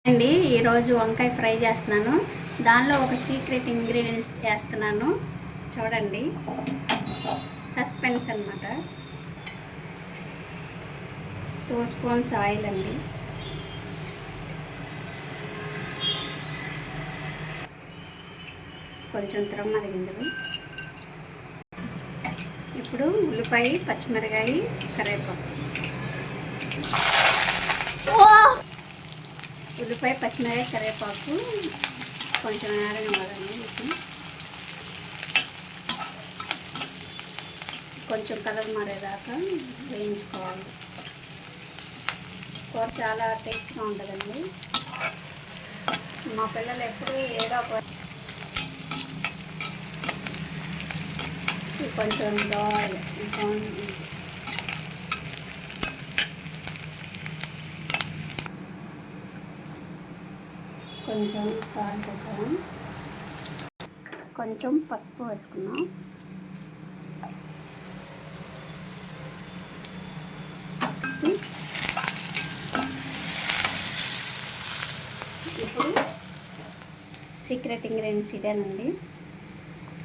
అండి ఈరోజు వంకాయ ఫ్రై చేస్తున్నాను. దానిలో ఒక సీక్రెట్ ఇంగ్రీడియంట్స్ వేస్తున్నాను, చూడండి. సస్పెన్స్ అన్నమాట. 2 స్పూన్స్ ఆయిల్ అండి, కొంచెం తిరగమాత గింజలు, ఇప్పుడు ఉల్లిపాయ, పచ్చిమిరకాయ, కరివేపాకు. ఉల్లిపాయ, పచ్చిమిరకాయ, కరివేపాకు కొంచెం ఆరనివ్వాలండి. కొంచెం కలర్ మారేదాకా వేయించుకోవాలి. కూర చాలా టేస్ట్గా ఉంటుందండి. మా పిల్లలు ఎప్పుడు ఏదో ఒక కొంచెం కొంచెం సాల్ట్ వేసుకున్నాం, కొంచెం పసుపు వేసుకున్నాం, ఇప్పుడు సీక్రెట్ ఇంగ్రీడియంట్స్ ఇదేనండి.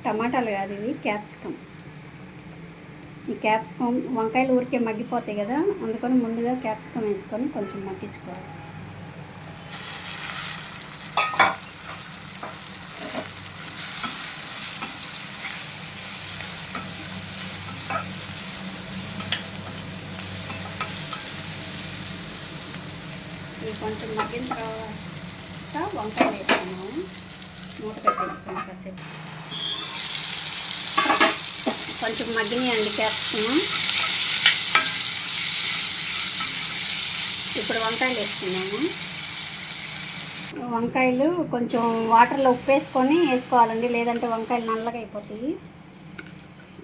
టమాటాలు కాదు, ఇవి క్యాప్సికమ్. ఈ క్యాప్సికమ్ వంకాయలు ఊరికే మగ్గిపోతాయి కదా, అందుకని ముందుగా క్యాప్సికమ్ వేసుకొని కొంచెం మగ్గించుకోవాలి. ఇవి కొంచెం మగ్గిన తర్వాత వంకాయలు వేసుకున్నాము, మూత పెట్టేసుకున్నాం కాసేపు. కొంచెం మగ్గినాయండి క్యాప్సికమ్. ఇప్పుడు వంకాయలు వేసుకున్నాము. వంకాయలు కొంచెం వాటర్లో ఉప్పు వేసుకొని వేసుకోవాలండి, లేదంటే వంకాయలు నల్లగా అయిపోతాయి.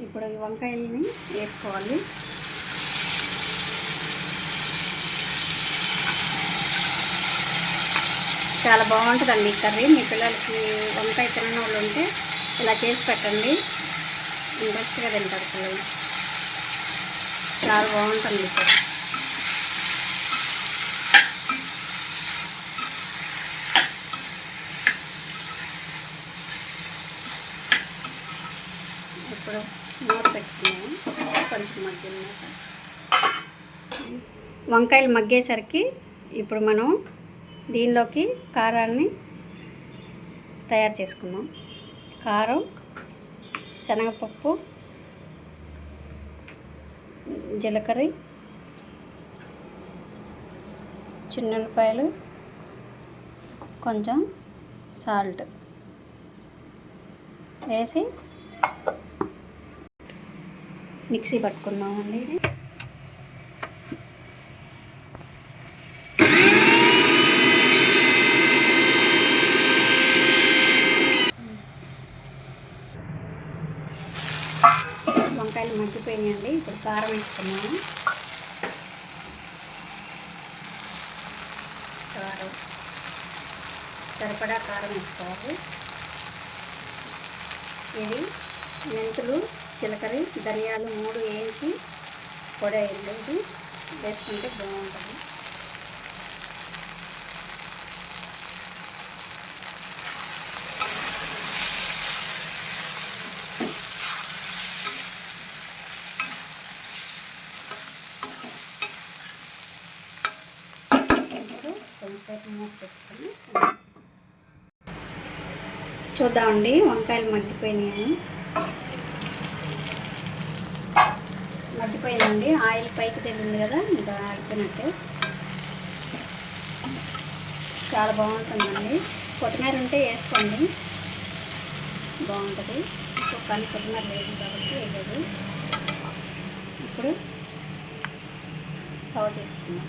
ఇప్పుడు ఈ వంకాయలని వేసుకోవాలి. చాలా బాగుంటుందండి ఈ కర్రీ. మీ పిల్లలకి వంకాయ తినని వాళ్ళు ఉంటే ఇలా చేసి పెట్టండి, ఇంట్రెస్ట్గా తింటారు పిల్లలు. చాలా బాగుంటుంది ఇక్కడ. ఇప్పుడు మూత పెట్టుకున్నాము, కొంచెం మగ్గినాక. వంకాయలు మగ్గేసరికి ఇప్పుడు మనం దీనిలోకి కారాన్ని తయారు చేసుకుందాం. కారం, శనగపప్పు, జీలకర్ర, చిన్నుల్లిపాయలు, కొంచెం సాల్ట్ వేసి మిక్సీ పట్టుకున్నామండి. వంకాయలు మగ్గిపోయినాయండి. ఇప్పుడు కారం వేసుకున్నాము. కారం సరిపడా కారం వేసుకోవాలి. ఇది మెంతులు, జీలకర్ర, ధనియాలు 3 వేయించి పొడి అయ్యింది, వేసుకుంటే బాగుంటుంది. చూద్దామండి, వంకాయలు మగ్గిపోయిందండి. ఆయిల్ పైకి తేలింది కదా, ఇంకా అయిపోయినట్టే. చాలా బాగుంటుందండి. కొత్తిమీర ఉంటే వేసుకోండి, బాగుంటుంది. కానీ కొత్తిమీర లేదు కాబట్టి వేయలేదు. ఇప్పుడు సర్వ్ చేసుకున్నాం.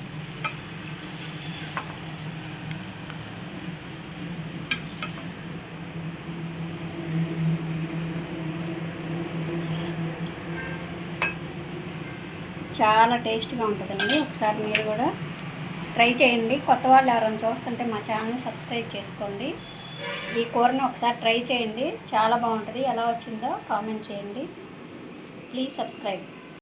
చాలా టేస్ట్గా ఉంటుందండి. ఒకసారి మీరు కూడా ట్రై చేయండి. కొత్త వాళ్ళు ఎవరైనా చూస్తుంటే మా ఛానల్ని సబ్స్క్రైబ్ చేసుకోండి. ఈ కూరను ఒకసారి ట్రై చేయండి, చాలా బాగుంటుంది. ఎలా వచ్చిందో కామెంట్ చేయండి. Please subscribe.